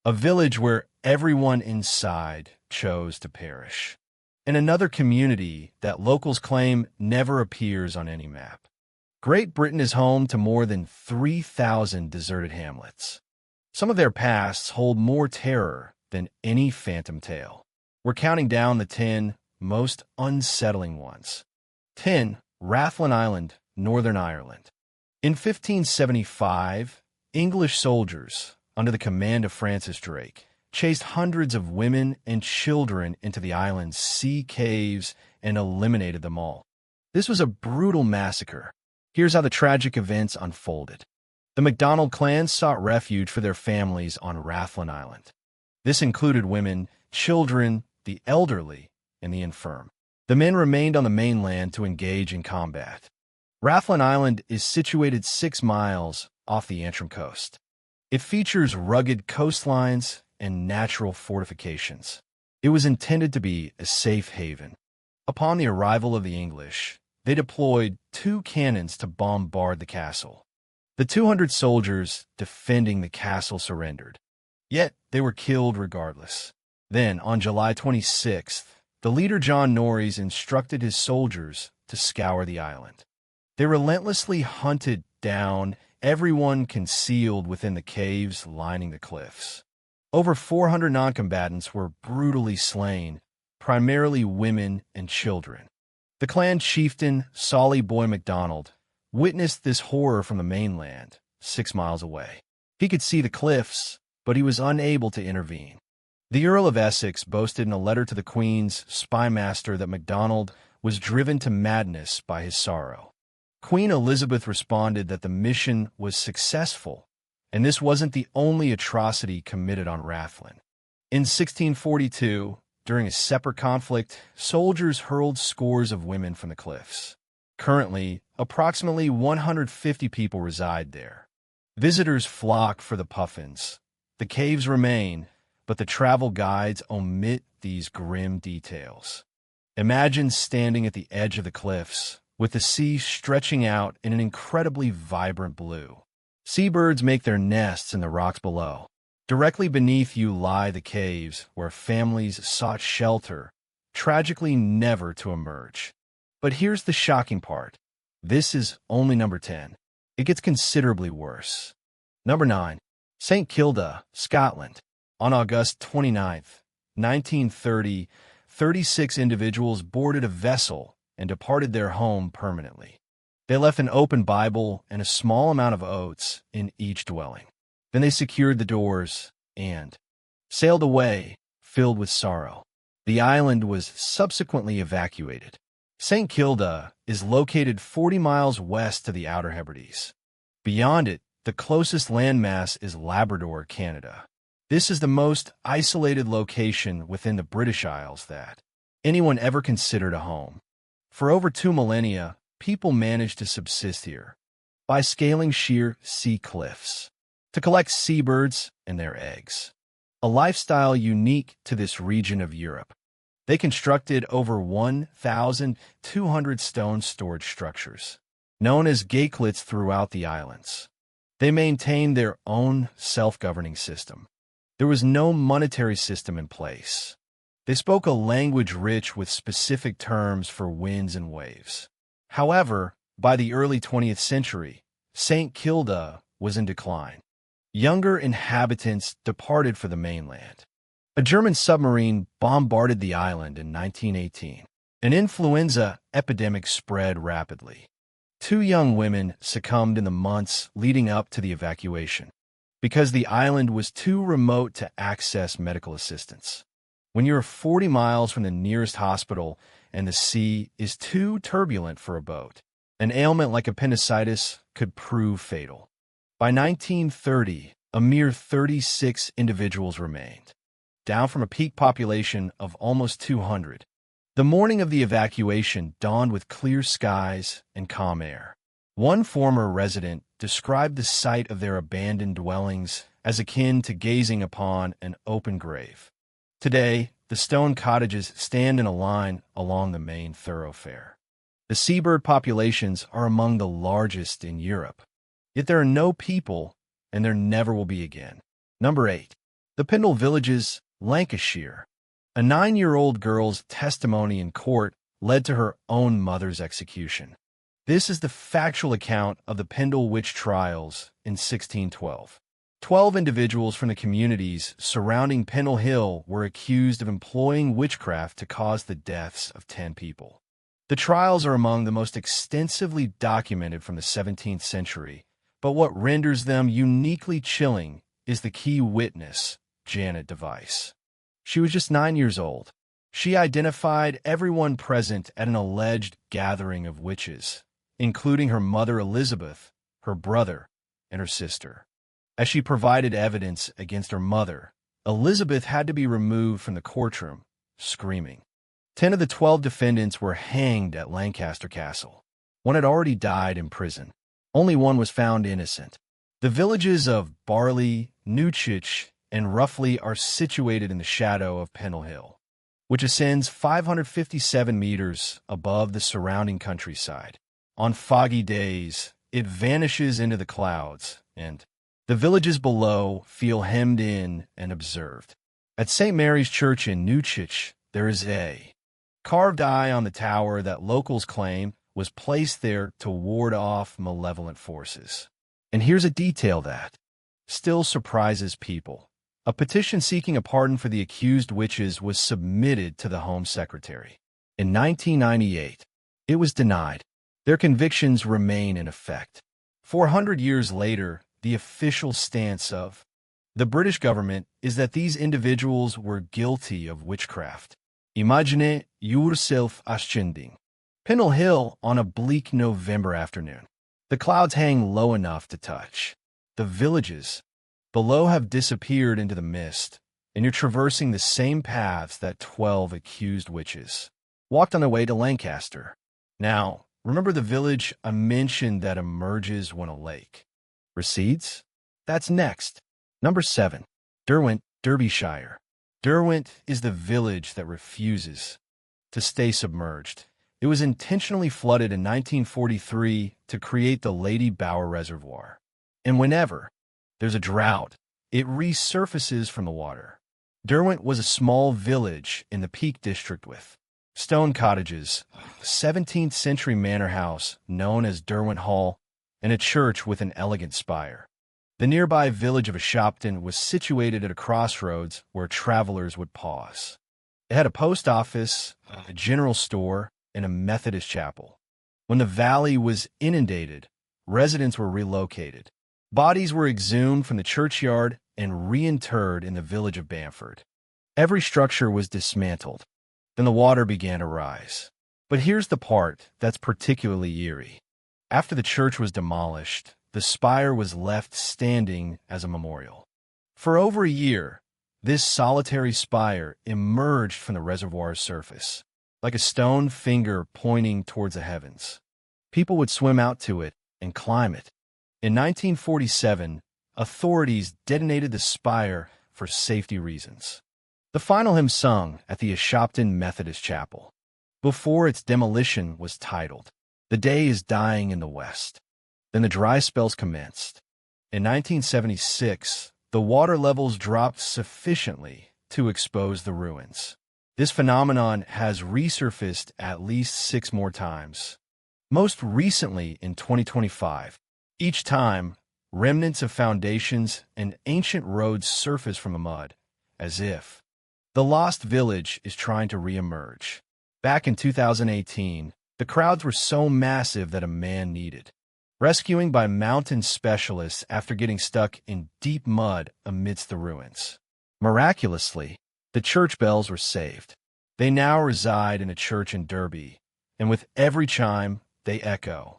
a village where everyone inside chose to perish. And another community that locals claim never appears on any map. Great Britain is home to more than 3,000 deserted hamlets. Some of their pasts hold more terror than any phantom tale. We're counting down the 10 most unsettling ones. 10. Rathlin Island, Northern Ireland. In 1575, English soldiers, under the command of Francis Drake, chased hundreds of women and children into the island's sea caves and eliminated them all. This was a brutal massacre. Here's how the tragic events unfolded. The MacDonald clan sought refuge for their families on Rathlin Island. This included women, children, the elderly, and the infirm. The men remained on the mainland to engage in combat. Rathlin Island is situated 6 miles off the Antrim coast. It features rugged coastlines and natural fortifications. It was intended to be a safe haven. Upon the arrival of the English, they deployed 2 cannons to bombard the castle. The 200 soldiers defending the castle surrendered. Yet they were killed regardless. Then, on July 26th, the leader John Norreys instructed his soldiers to scour the island. They relentlessly hunted down everyone concealed within the caves lining the cliffs. Over 400 non-combatants were brutally slain, primarily women and children. The clan chieftain, Solly Boy MacDonald, witnessed this horror from the mainland, 6 miles away. He could see the cliffs, but he was unable to intervene. The Earl of Essex boasted in a letter to the Queen's spymaster that MacDonald was driven to madness by his sorrow. Queen Elizabeth responded that the mission was successful, and this wasn't the only atrocity committed on Rathlin. In 1642, during a separate conflict, soldiers hurled scores of women from the cliffs. Currently, approximately 150 people reside there. Visitors flock for the puffins. The caves remain, but the travel guides omit these grim details. Imagine standing at the edge of the cliffs, with the sea stretching out in an incredibly vibrant blue. Seabirds make their nests in the rocks below. Directly beneath you lie the caves where families sought shelter, tragically never to emerge. But here's the shocking part. This is only number 10. It gets considerably worse. Number 9. St. Kilda, Scotland. On August 29th, 1930, 36 individuals boarded a vessel and departed their home permanently. They left an open Bible and a small amount of oats in each dwelling. Then they secured the doors and sailed away, filled with sorrow. The island was subsequently evacuated. St. Kilda is located 40 miles west to the Outer Hebrides. Beyond it, the closest landmass is Labrador, Canada. This is the most isolated location within the British Isles that anyone ever considered a home. For over 2 millennia, people managed to subsist here by scaling sheer sea cliffs to collect seabirds and their eggs, a lifestyle unique to this region of Europe. They constructed over 1,200 stone storage structures, known as gakelets, throughout the islands. They maintained their own self-governing system. There was no monetary system in place. They spoke a language rich with specific terms for winds and waves. However, by the early 20th century, St. Kilda was in decline. Younger inhabitants departed for the mainland. A German submarine bombarded the island in 1918. An influenza epidemic spread rapidly. 2 young women succumbed in the months leading up to the evacuation because the island was too remote to access medical assistance. When you're 40 miles from the nearest hospital and the sea is too turbulent for a boat, an ailment like appendicitis could prove fatal. By 1930, a mere 36 individuals remained, down from a peak population of almost 200. The morning of the evacuation dawned with clear skies and calm air. One former resident described the sight of their abandoned dwellings as akin to gazing upon an open grave. Today, the stone cottages stand in a line along the main thoroughfare. The seabird populations are among the largest in Europe. Yet there are no people, and there never will be again. Number 8. The Pendle Villages, Lancashire. A 9-year-old girl's testimony in court led to her own mother's execution. This is the factual account of the Pendle witch trials in 1612. 12 individuals from the communities surrounding Pendle Hill were accused of employing witchcraft to cause the deaths of 10 people. The trials are among the most extensively documented from the 17th century, but what renders them uniquely chilling is the key witness, Janet Device. She was just 9 years old. She identified everyone present at an alleged gathering of witches, including her mother Elizabeth, her brother, and her sister. As she provided evidence against her mother, Elizabeth had to be removed from the courtroom, screaming. 10 of the 12 defendants were hanged at Lancaster Castle. One had already died in prison. Only one was found innocent. The villages of Barley, Newchich, and Roughly are situated in the shadow of Pendle Hill, which ascends 557 meters above the surrounding countryside. On foggy days, it vanishes into the clouds, and the villages below feel hemmed in and observed. At St. Mary's Church in Newchich, there is a carved eye on the tower that locals claim was placed there to ward off malevolent forces. And here's a detail that still surprises people. A petition seeking a pardon for the accused witches was submitted to the Home Secretary. In 1998, it was denied. Their convictions remain in effect. 400 years later, the official stance of the British government is that these individuals were guilty of witchcraft. Imagine yourself ascending Pendle Hill on a bleak November afternoon. The clouds hang low enough to touch. The villages below have disappeared into the mist, and you're traversing the same paths that 12 accused witches walked on their way to Lancaster. Now, remember the village I mentioned that emerges when a lake recedes? That's next. Number 7. Derwent, Derbyshire. Derwent is the village that refuses to stay submerged. It was intentionally flooded in 1943 to create the Lady Bower Reservoir. And whenever there's a drought, it resurfaces from the water. Derwent was a small village in the Peak District with stone cottages, a 17th century manor house known as Derwent Hall, and a church with an elegant spire. The nearby village of Ashopton was situated at a crossroads where travelers would pause. It had a post office, a general store, and a Methodist chapel. When the valley was inundated, residents were relocated. Bodies were exhumed from the churchyard and reinterred in the village of Bamford. Every structure was dismantled. Then the water began to rise. But here's the part that's particularly eerie. After the church was demolished, the spire was left standing as a memorial. For over a year, this solitary spire emerged from the reservoir's surface, like a stone finger pointing towards the heavens. People would swim out to it and climb it. In 1947, authorities detonated the spire for safety reasons. The final hymn sung at the Ashopton Methodist Chapel before its demolition was titled, "The Day is Dying in the West." Then the dry spells commenced. In 1976, the water levels dropped sufficiently to expose the ruins. This phenomenon has resurfaced at least 6 more times, most recently in 2025. Each time, remnants of foundations and ancient roads surface from the mud, as if the lost village is trying to reemerge. Back in 2018, the crowds were so massive that a man needed rescuing by mountain specialists after getting stuck in deep mud amidst the ruins. Miraculously, the church bells were saved. They now reside in a church in Derby, and with every chime, they echo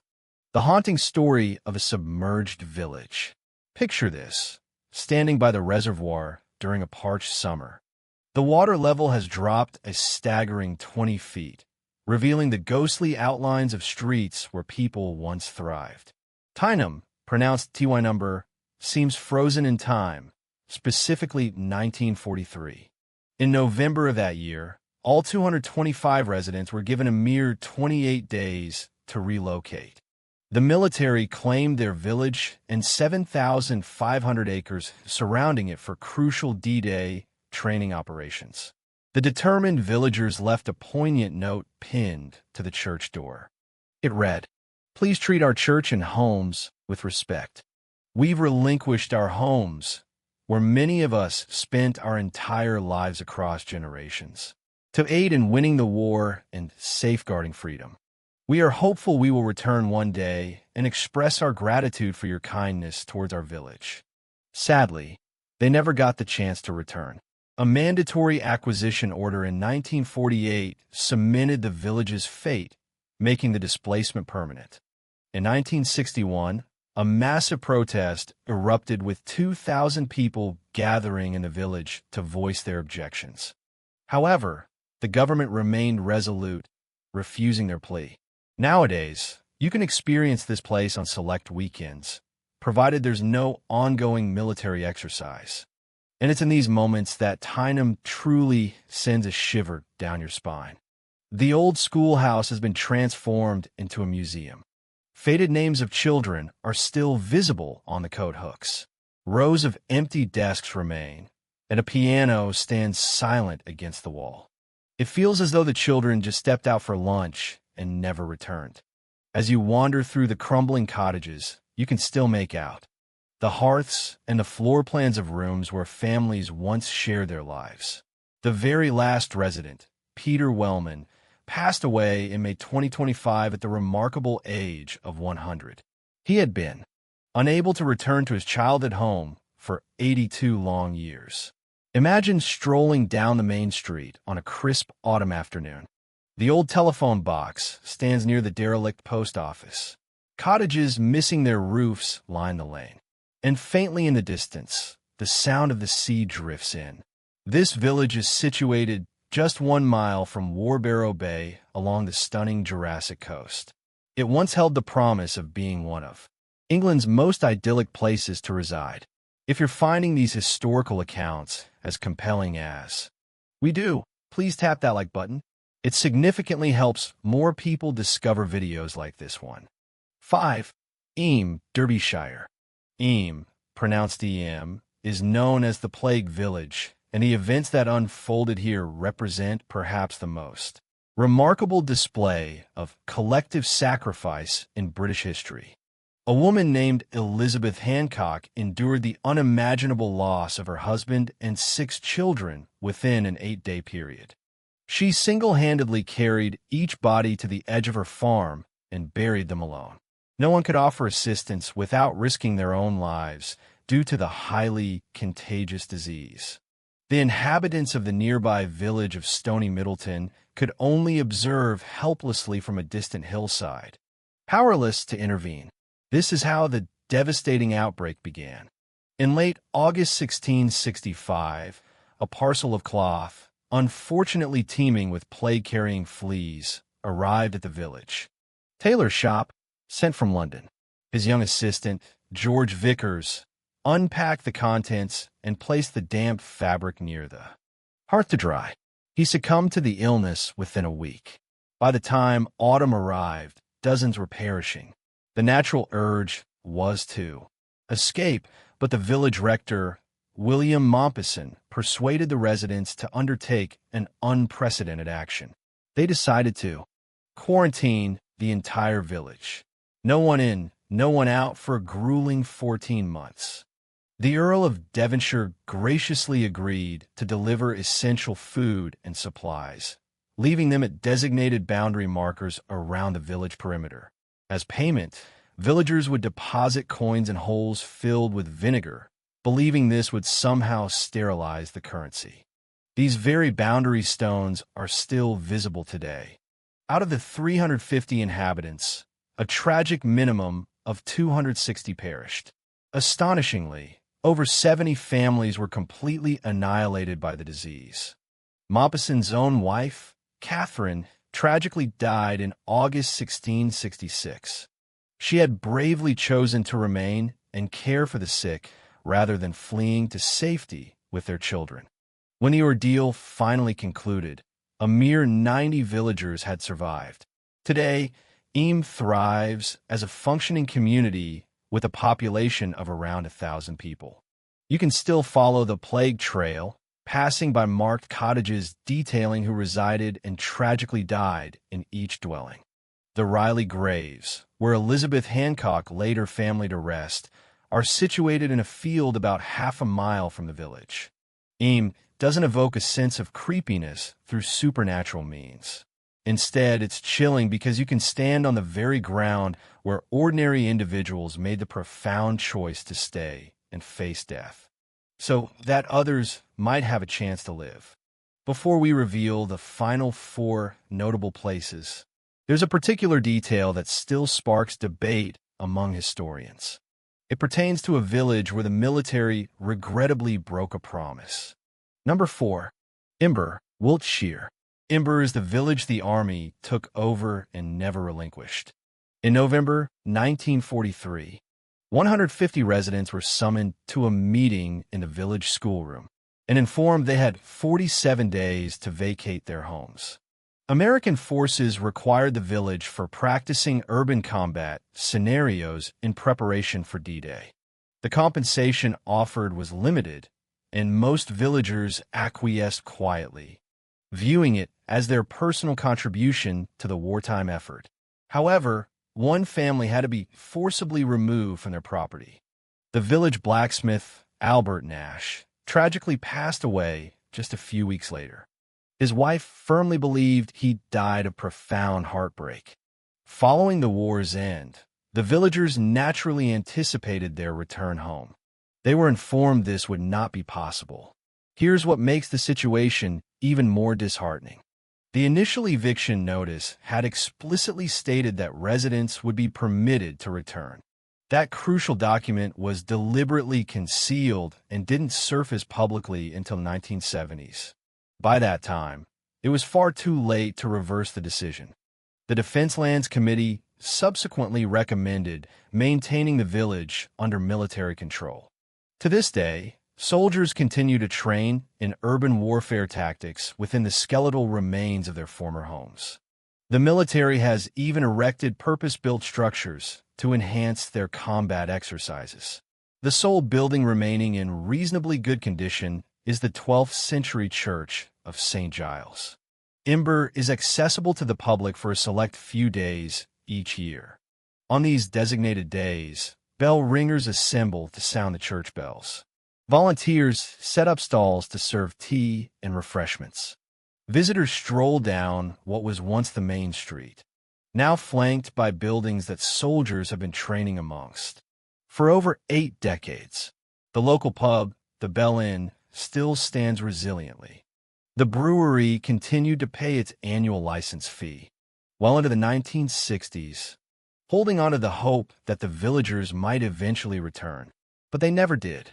the haunting story of a submerged village. Picture this, standing by the reservoir during a parched summer. The water level has dropped a staggering 20 feet, revealing the ghostly outlines of streets where people once thrived. Tyneham, pronounced TY number, seems frozen in time, specifically 1943. In November of that year, all 225 residents were given a mere 28 days to relocate. The military claimed their village and 7,500 acres surrounding it for crucial D-Day training operations. The determined villagers left a poignant note pinned to the church door. It read, "Please treat our church and homes with respect. We've relinquished our homes, where many of us spent our entire lives across generations, to aid in winning the war and safeguarding freedom. We are hopeful we will return one day and express our gratitude for your kindness towards our village." Sadly, they never got the chance to return. A mandatory acquisition order in 1948 cemented the village's fate, making the displacement permanent. In 1961, a massive protest erupted with 2,000 people gathering in the village to voice their objections. However, the government remained resolute, refusing their plea. Nowadays, you can experience this place on select weekends, provided there's no ongoing military exercise. And it's in these moments that Tynum truly sends a shiver down your spine. The old schoolhouse has been transformed into a museum. Faded names of children are still visible on the coat hooks. Rows of empty desks remain, and a piano stands silent against the wall. It feels as though the children just stepped out for lunch and never returned. As you wander through the crumbling cottages, you can still make out the hearths and the floor plans of rooms where families once shared their lives. The very last resident, Peter Wellman, passed away in May 2025 at the remarkable age of 100. He had been unable to return to his childhood home for 82 long years. Imagine strolling down the main street on a crisp autumn afternoon. The old telephone box stands near the derelict post office. Cottages missing their roofs line the lane. And faintly in the distance, the sound of the sea drifts in. This village is situated just 1 mile from Warbarrow Bay along the stunning Jurassic coast. It once held the promise of being one of England's most idyllic places to reside. If you're finding these historical accounts as compelling as we do, please tap that like button. It significantly helps more people discover videos like this one. 5. Eyam, Derbyshire. Eyam, pronounced Eyam, is known as the Plague Village, and the events that unfolded here represent perhaps the most remarkable display of collective sacrifice in British history. A woman named Elizabeth Hancock endured the unimaginable loss of her husband and 6 children within an 8-day period. She single-handedly carried each body to the edge of her farm and buried them alone. No one could offer assistance without risking their own lives due to the highly contagious disease. The inhabitants of the nearby village of Stony Middleton could only observe helplessly from a distant hillside, powerless to intervene. This is how the devastating outbreak began. In late August 1665, a parcel of cloth, unfortunately teeming with plague-carrying fleas, arrived at the village. Tailor's shop, sent from London. His young assistant, George Vickers, unpacked the contents and placed the damp fabric near the hearth to dry. He succumbed to the illness within a week. By the time autumn arrived, dozens were perishing. The natural urge was to escape, but the village rector, William Mompesson, persuaded the residents to undertake an unprecedented action. They decided to quarantine the entire village. No one in, no one out for a grueling 14 months. The Earl of Devonshire graciously agreed to deliver essential food and supplies, leaving them at designated boundary markers around the village perimeter. As payment, villagers would deposit coins in holes filled with vinegar, believing this would somehow sterilize the currency. These very boundary stones are still visible today. Out of the 350 inhabitants, a tragic minimum of 260 perished. Astonishingly, over 70 families were completely annihilated by the disease. Mompesson's own wife, Catherine, tragically died in August 1666. She had bravely chosen to remain and care for the sick rather than fleeing to safety with their children. When the ordeal finally concluded, a mere 90 villagers had survived. Today, Eyam thrives as a functioning community with a population of around 1,000 people. You can still follow the plague trail, passing by marked cottages detailing who resided and tragically died in each dwelling. The Riley graves, where Elizabeth Hancock laid her family to rest, are situated in a field about half a mile from the village. Eyam doesn't evoke a sense of creepiness through supernatural means. Instead, it's chilling because you can stand on the very ground where ordinary individuals made the profound choice to stay and face death, so that others might have a chance to live. Before we reveal the final 4 notable places, there's a particular detail that still sparks debate among historians. It pertains to a village where the military regrettably broke a promise. Number 4. Imber, Wiltshire. Imber is the village the army took over and never relinquished. In November 1943, 150 residents were summoned to a meeting in the village schoolroom and informed they had 47 days to vacate their homes. American forces required the village for practicing urban combat scenarios in preparation for D-Day. The compensation offered was limited, and most villagers acquiesced quietly, viewing it as their personal contribution to the wartime effort. However, one family had to be forcibly removed from their property. The village blacksmith, Albert Nash, tragically passed away just a few weeks later. His wife firmly believed he died of profound heartbreak. Following the war's end, the villagers naturally anticipated their return home. They were informed this would not be possible. Here's what makes the situation even more disheartening. The initial eviction notice had explicitly stated that residents would be permitted to return. That crucial document was deliberately concealed and didn't surface publicly until the 1970s. By that time, it was far too late to reverse the decision. The Defense Lands Committee subsequently recommended maintaining the village under military control. To this day, soldiers continue to train in urban warfare tactics within the skeletal remains of their former homes. The military has even erected purpose-built structures to enhance their combat exercises. The sole building remaining in reasonably good condition is the 12th century church of St. Giles. Imber is accessible to the public for a select few days each year. On these designated days, bell ringers assemble to sound the church bells. Volunteers set up stalls to serve tea and refreshments. Visitors stroll down what was once the main street, now flanked by buildings that soldiers have been training amongst. For over 8 decades, the local pub, the Bell Inn, still stands resiliently. The brewery continued to pay its annual license fee well into the 1960s, holding on to the hope that the villagers might eventually return, but they never did.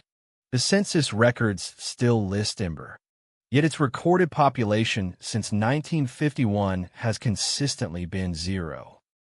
The census records still list Imber, yet its recorded population since 1951 has consistently been 0.